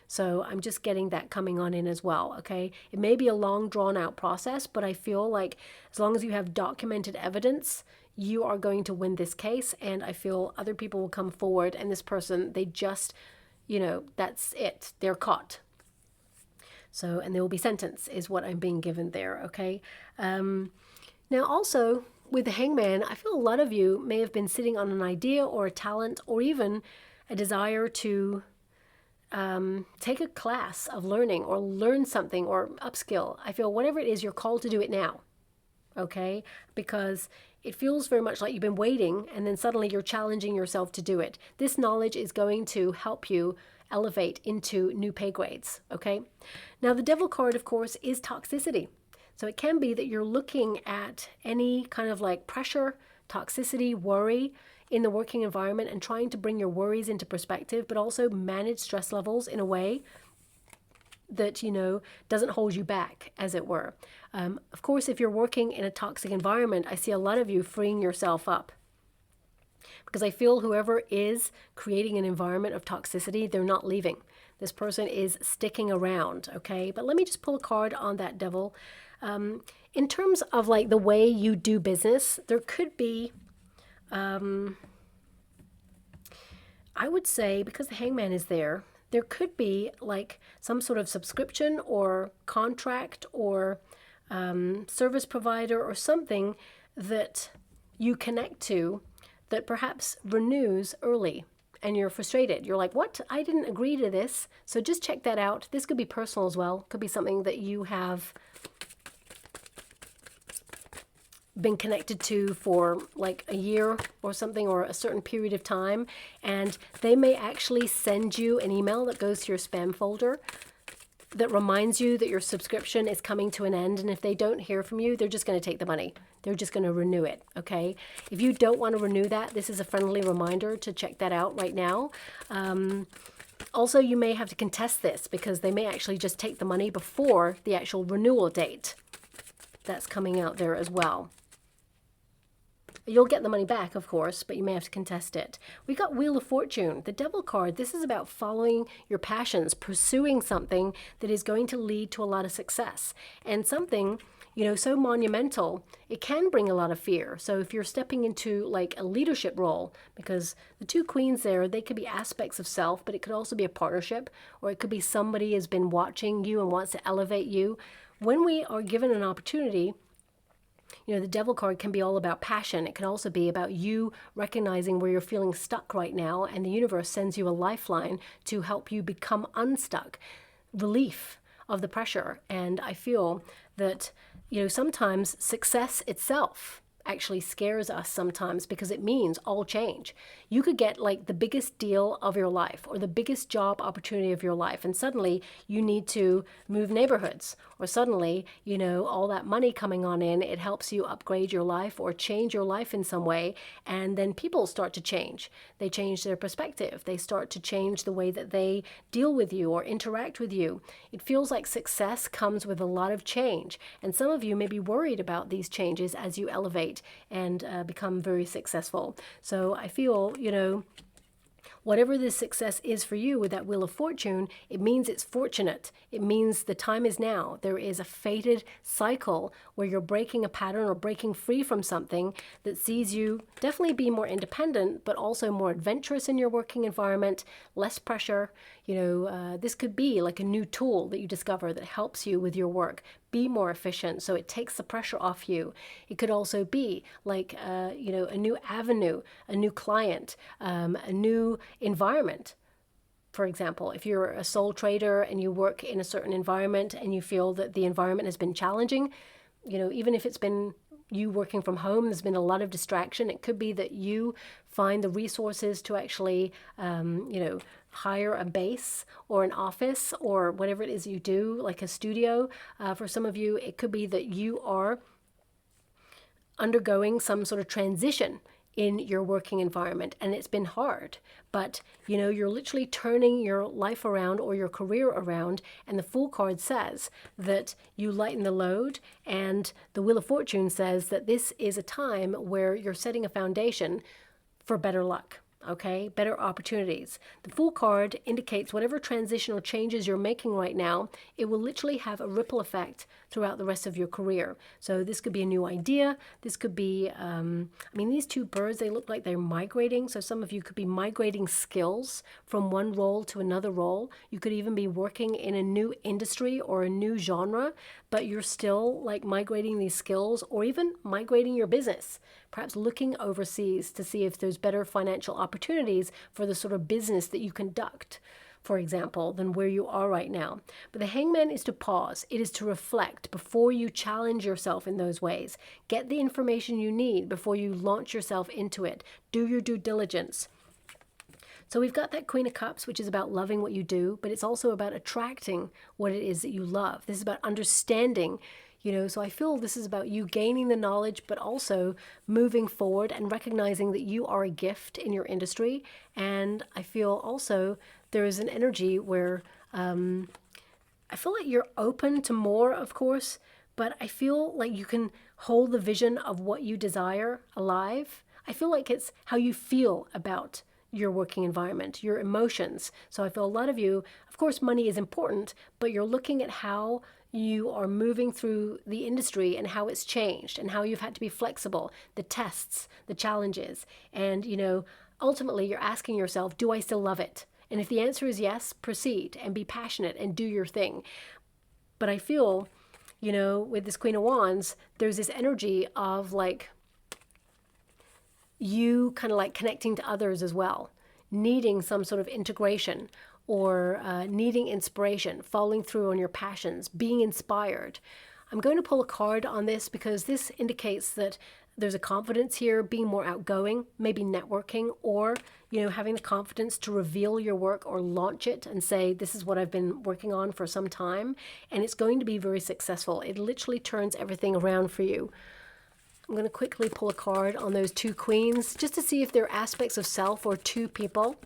So I'm just getting that coming on in as well. Okay, it may be a long drawn out process, but I feel like as long as you have documented evidence, you are going to win this case. And I feel other people will come forward, and this person, they just, that's it. They're caught. So, and they will be sentenced is what I'm being given there. Okay. Now also with the Hangman, I feel a lot of you may have been sitting on an idea or a talent or even a desire to take a class of learning or learn something or upskill. I feel whatever it is, you're called to do it now. Okay. Because it feels very much like you've been waiting, and then suddenly you're challenging yourself to do it. This knowledge is going to help you elevate into new pay grades, okay? Now, the Devil card, of course, is toxicity. So it can be that you're looking at any kind of like pressure, toxicity, worry in the working environment and trying to bring your worries into perspective, but also manage stress levels in a way that, doesn't hold you back, as it were. Of course, if you're working in a toxic environment, I see a lot of you freeing yourself up, because I feel whoever is creating an environment of toxicity, they're not leaving. This person is sticking around, okay? But let me just pull a card on that Devil. In terms of like the way you do business, there could be, I would say, because the Hangman is there could be like some sort of subscription or contract or service provider or something that you connect to that perhaps renews early, and you're frustrated. You're like, what? I didn't agree to this. So just check that out. This could be personal as well. Could be something that you have been connected to for like a year or something, or a certain period of time, and they may actually send you an email that goes to your spam folder that reminds you that your subscription is coming to an end. And if they don't hear from you, they're just going to take the money. They're just going to renew it. Okay. If you don't want to renew that, this is a friendly reminder to check that out right now. Also, you may have to contest this, because they may actually just take the money before the actual renewal date. That's coming out there as well. You'll get the money back, of course, but you may have to contest it. We got Wheel of Fortune, the Devil card. This is about following your passions, pursuing something that is going to lead to a lot of success. And something, so monumental, it can bring a lot of fear. So if you're stepping into like a leadership role, because the two queens there, they could be aspects of self, but it could also be a partnership, or it could be somebody has been watching you and wants to elevate you. When we are given an opportunity, the Devil card can be all about passion. It can also be about you recognizing where you're feeling stuck right now, and the universe sends you a lifeline to help you become unstuck, relief of the pressure. And I feel that, sometimes success itself, actually scares us sometimes because it means all change. You could get like the biggest deal of your life or the biggest job opportunity of your life, and suddenly you need to move neighborhoods, or suddenly, you know, all that money coming on in, it helps you upgrade your life or change your life in some way, and then people start to change. They change their perspective. They start to change the way that they deal with you or interact with you. It feels like success comes with a lot of change, and some of you may be worried about these changes as you elevate and become very successful. So I feel, you know, whatever this success is for you with that Wheel of Fortune, it means it's fortunate. It means the time is now. There is a fated cycle where you're breaking a pattern or breaking free from something that sees you definitely be more independent, but also more adventurous in your working environment, less pressure. You know, this could be like a new tool that you discover that helps you with your work be more efficient, so it takes the pressure off you. It could also be like, you know, a new avenue, a new client, a new environment. For example, if you're a sole trader and you work in a certain environment and you feel that the environment has been challenging, you know, even if it's been you working from home, there's been a lot of distraction. It could be that you find the resources to actually, you know, hire a base or an office or whatever it is you do, like a studio. For some of you, it could be that you are undergoing some sort of transition in your working environment and it's been hard, but you know, you're literally turning your life around or your career around, and the Fool card says that you lighten the load, and the Wheel of Fortune says that this is a time where you're setting a foundation for better luck. Okay, better opportunities. The Fool card indicates whatever transitional changes you're making right now, it will literally have a ripple effect throughout the rest of your career. So this could be a new idea. This could be, I mean, these two birds, they look like they're migrating. So some of you could be migrating skills from one role to another role. You could even be working in a new industry or a new genre, but you're still like migrating these skills, or even migrating your business. Perhaps looking overseas to see if there's better financial opportunities for the sort of business that you conduct, for example, than where you are right now. But the Hangman is to pause. It is to reflect before you challenge yourself in those ways. Get the information you need before you launch yourself into it. Do your due diligence. So we've got that Queen of Cups, which is about loving what you do, but it's also about attracting what it is that you love. This is about understanding. You know, so I feel this is about you gaining the knowledge, but also moving forward and recognizing that you are a gift in your industry. And I feel also there is an energy where I feel like you're open to more, of course, but I feel like you can hold the vision of what you desire alive. I feel like it's how you feel about your working environment, your emotions. So I feel a lot of you, of course, money is important, but you're looking at how you are moving through the industry and how it's changed and how you've had to be flexible, the tests, the challenges. And, you know, ultimately you're asking yourself, do I still love it? And if the answer is yes, proceed and be passionate and do your thing. But I feel, you know, with this Queen of Wands, there's this energy of like you kind of like connecting to others as well, needing some sort of integration, or needing inspiration, following through on your passions, being inspired. I'm going to pull a card on this because this indicates that there's a confidence here, being more outgoing, maybe networking, or, you know, having the confidence to reveal your work or launch it and say, this is what I've been working on for some time, and it's going to be very successful. It literally turns everything around for you. I'm going to quickly pull a card on those two queens just to see if there are aspects of self or two people,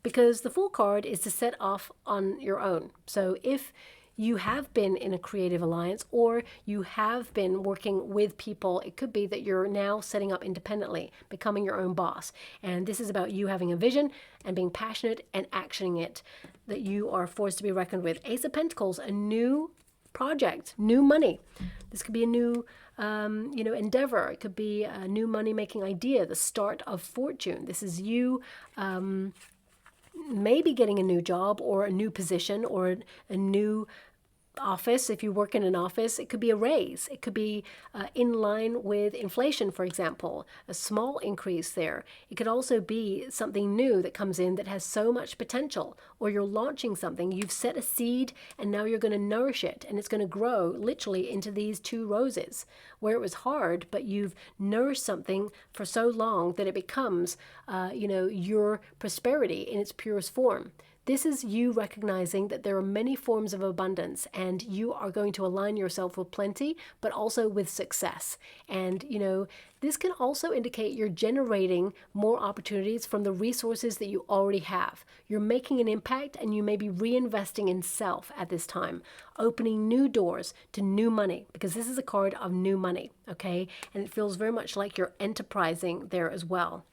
because the Fool card is to set off on your own. So if you have been in a creative alliance or you have been working with people, it could be that you're now setting up independently, becoming your own boss. And this is about you having a vision and being passionate and actioning it, that you are forced to be reckoned with. Ace of Pentacles, a new project, new money. This could be a new you know, endeavor. It could be a new money-making idea, the start of fortune. This is you maybe getting a new job or a new position or a new office, if you work in an office, it could be a raise. It could be in line with inflation, for example, a small increase there. It could also be something new that comes in that has so much potential, or you're launching something. You've set a seed and now you're going to nourish it, and it's going to grow literally into these 2 roses where it was hard, but you've nourished something for so long that it becomes, your prosperity in its purest form. This is you recognizing that there are many forms of abundance, and you are going to align yourself with plenty, but also with success. And, this can also indicate you're generating more opportunities from the resources that you already have. You're making an impact, and you may be reinvesting in self at this time, opening new doors to new money, because this is a card of new money, okay? And it feels very much like you're enterprising there as well.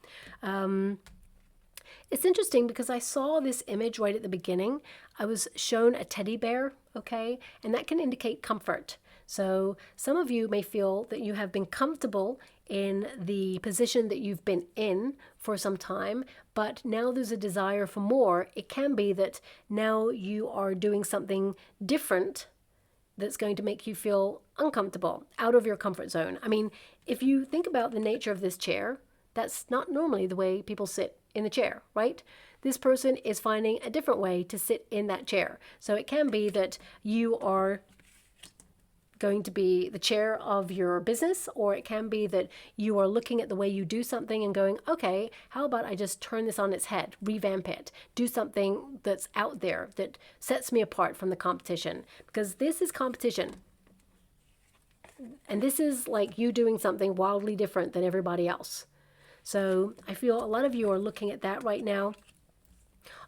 It's interesting because I saw this image right at the beginning. I was shown a teddy bear, okay? And that can indicate comfort. So some of you may feel that you have been comfortable in the position that you've been in for some time, but now there's a desire for more. It can be that now you are doing something different that's going to make you feel uncomfortable, out of your comfort zone. I mean, if you think about the nature of this chair, that's not normally the way people sit in the chair, right? This person is finding a different way to sit in that chair. So it can be that you are going to be the chair of your business, or it can be that you are looking at the way you do something and going, okay, how about I just turn this on its head, revamp it, do something that's out there that sets me apart from the competition, because this is competition. And this is like you doing something wildly different than everybody else. So I feel a lot of you are looking at that right now.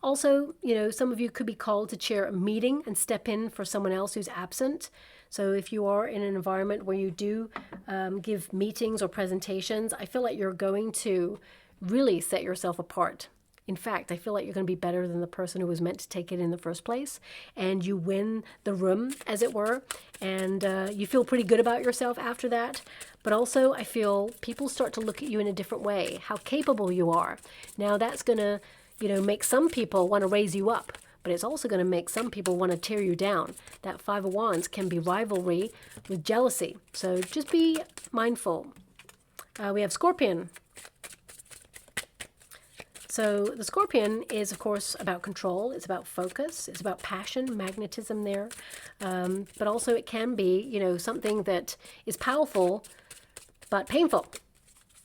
Also, some of you could be called to chair a meeting and step in for someone else who's absent. So if you are in an environment where you do give meetings or presentations, I feel like you're going to really set yourself apart. In fact, I feel like you're going to be better than the person who was meant to take it in the first place, and you win the room, as it were, and you feel pretty good about yourself after that. But also, I feel people start to look at you in a different way, how capable you are. Now, that's going to, make some people want to raise you up, but it's also going to make some people want to tear you down. That 5 of Wands can be rivalry with jealousy, so just be mindful. We have Scorpion. So the Scorpion is, of course, about control. It's about focus. It's about passion, magnetism there. But also it can be, something that is powerful but painful.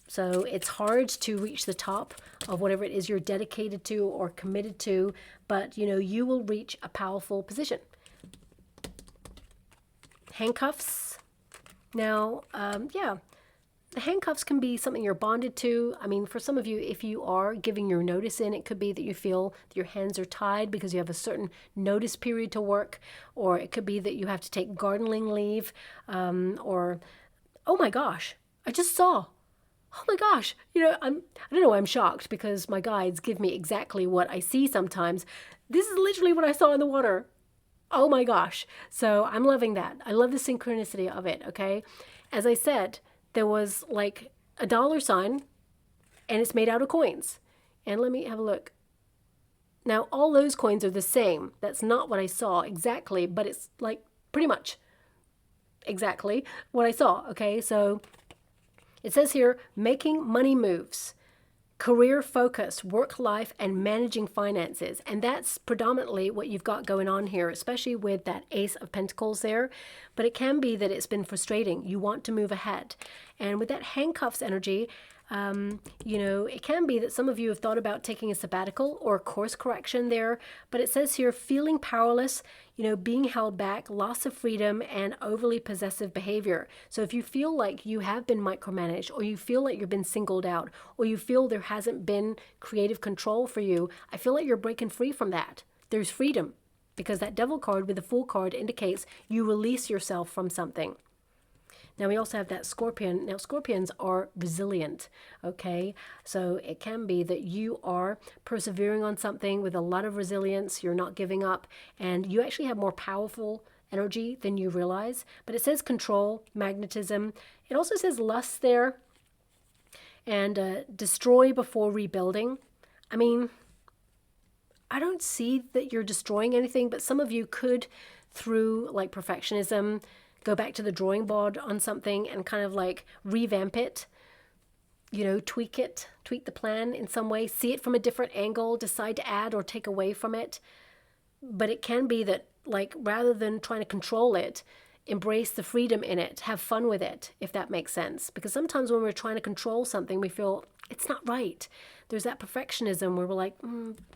So it's hard to reach the top of whatever it is you're dedicated to or committed to, but, you will reach a powerful position. Handcuffs. Now, the handcuffs can be something you're bonded to. I mean, for some of you, if you are giving your notice in, it could be that you feel that your hands are tied because you have a certain notice period to work, or it could be that you have to take gardening leave, or, oh my gosh, I just saw, oh my gosh, I don't know why I'm shocked, because my guides give me exactly what I see sometimes. This is literally what I saw in the water. Oh my gosh. So I'm loving that. I love the synchronicity of it, okay? As I said, there was like a dollar sign, and it's made out of coins. And let me have a look. Now, all those coins are the same. That's not what I saw exactly, but it's like pretty much exactly what I saw, okay? So it says here, making money moves, career focus, work life, and managing finances. And that's predominantly what you've got going on here, especially with that Ace of Pentacles there. But it can be that it's been frustrating. You want to move ahead. And with that handcuffs energy, it can be that some of you have thought about taking a sabbatical or a course correction there. But it says here, feeling powerless, being held back, loss of freedom, and overly possessive behavior. So if you feel like you have been micromanaged, or you feel like you've been singled out, or you feel there hasn't been creative control for you, I feel like you're breaking free from that. There's freedom, because that Devil card with the Fool card indicates you release yourself from something. Now we also have that Scorpion. Now Scorpions are resilient, okay? So it can be that you are persevering on something with a lot of resilience, you're not giving up, and you actually have more powerful energy than you realize. But it says control, magnetism. It also says lust there, and destroy before rebuilding. I mean, I don't see that you're destroying anything, but some of you could through like perfectionism, go back to the drawing board on something and kind of like revamp it, tweak it, tweak the plan in some way, see it from a different angle, decide to add or take away from it. But it can be that, like, rather than trying to control it, embrace the freedom in it, have fun with it, if that makes sense. Because sometimes when we're trying to control something, we feel it's not right. There's that perfectionism where we're like,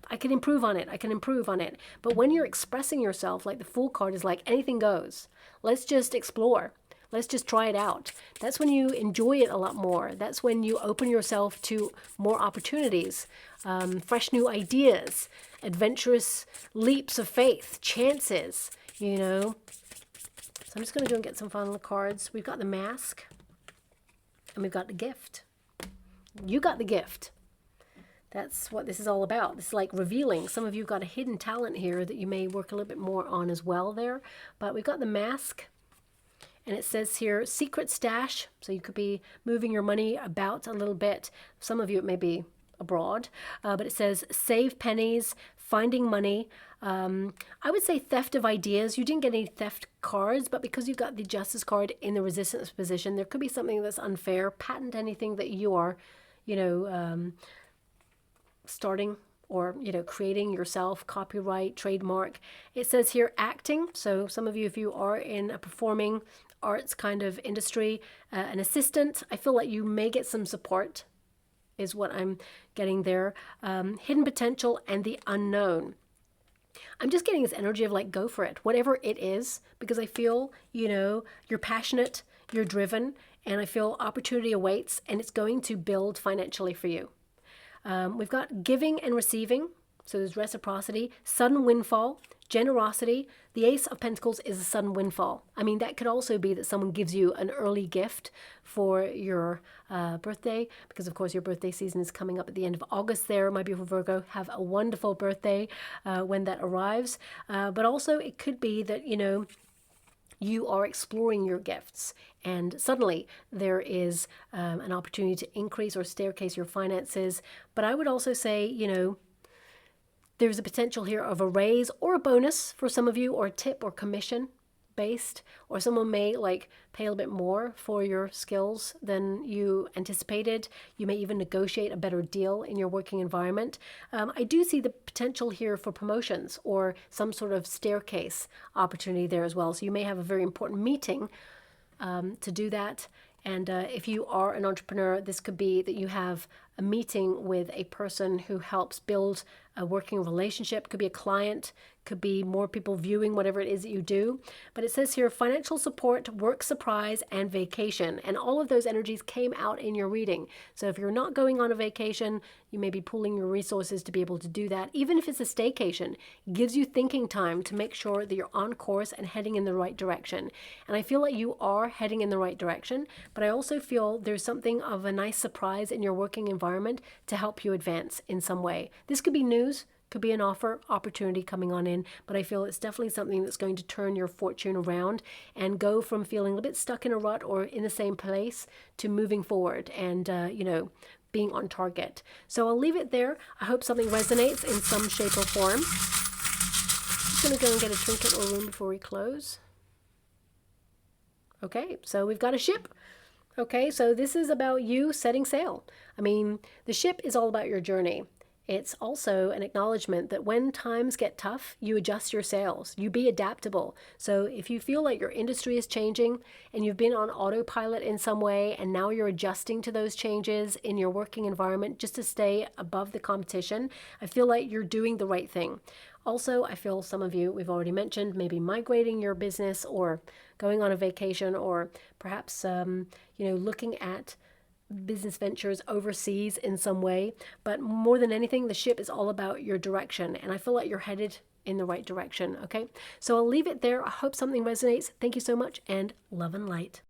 I can improve on it, I can improve on it. But when you're expressing yourself, like the Fool card is like, anything goes. Let's just explore. Let's just try it out. That's when you enjoy it a lot more. That's when you open yourself to more opportunities, fresh new ideas, adventurous leaps of faith, chances, So I'm just going to go and get some final cards. We've got the Mask, and we've got the Gift. You got the gift. That's what this is all about. This is like revealing. Some of you got a hidden talent here that you may work a little bit more on as well there. But we've got the Mask. And it says here, secret stash. So you could be moving your money about a little bit. Some of you, it may be abroad. But it says save pennies, finding money. I would say theft of ideas. You didn't get any theft cards, but because you got the Justice card in the Resistance position, there could be something that's unfair. Patent anything that you are, starting or, creating yourself, copyright, trademark. It says here acting. So some of you, if you are in a performing arts kind of industry, an assistant, I feel like you may get some support is what I'm getting there. Hidden potential and the unknown. I'm just getting this energy of like, go for it, whatever it is, because I feel, you're passionate, you're driven, and I feel opportunity awaits and it's going to build financially for you. We've got giving and receiving. So there's reciprocity, sudden windfall, generosity. The Ace of Pentacles is a sudden windfall. I mean, that could also be that someone gives you an early gift for your birthday, because of course your birthday season is coming up at the end of August there, my beautiful Virgo. Have a wonderful birthday when that arrives. But also it could be that, you are exploring your gifts and suddenly there is an opportunity to increase or staircase your finances. But I would also say, there's a potential here of a raise or a bonus for some of you, or a tip or commission based, or someone may like pay a little bit more for your skills than you anticipated. You may even negotiate a better deal in your working environment. I do see the potential here for promotions or some sort of staircase opportunity there as well. So you may have a very important meeting to do that. And if you are an entrepreneur, this could be that you have a meeting with a person who helps build a working relationship. Could be a client, could be more people viewing whatever it is that you do. But it says here, financial support, work surprise, and vacation. And all of those energies came out in your reading. So if you're not going on a vacation, you may be pooling your resources to be able to do that. Even if it's a staycation, it gives you thinking time to make sure that you're on course and heading in the right direction. And I feel like you are heading in the right direction, but I also feel there's something of a nice surprise in your working environment to help you advance in some way. This could be news, could be an offer, opportunity coming on in, but I feel it's definitely something that's going to turn your fortune around and go from feeling a little bit stuck in a rut or in the same place to moving forward and, being on target. So I'll leave it there. I hope something resonates in some shape or form. Just going to go and get a trinket or room before we close. Okay, so we've got a ship. Okay, so this is about you setting sail. I mean, the ship is all about your journey. It's also an acknowledgement that when times get tough, you adjust your sails. You be adaptable. So if you feel like your industry is changing and you've been on autopilot in some way and now you're adjusting to those changes in your working environment just to stay above the competition, I feel like you're doing the right thing. Also, I feel some of you, we've already mentioned, maybe migrating your business or going on a vacation or perhaps, looking at business ventures overseas in some way. But more than anything, the ship is all about your direction. And I feel like you're headed in the right direction. Okay, so I'll leave it there. I hope something resonates. Thank you so much, and love and light.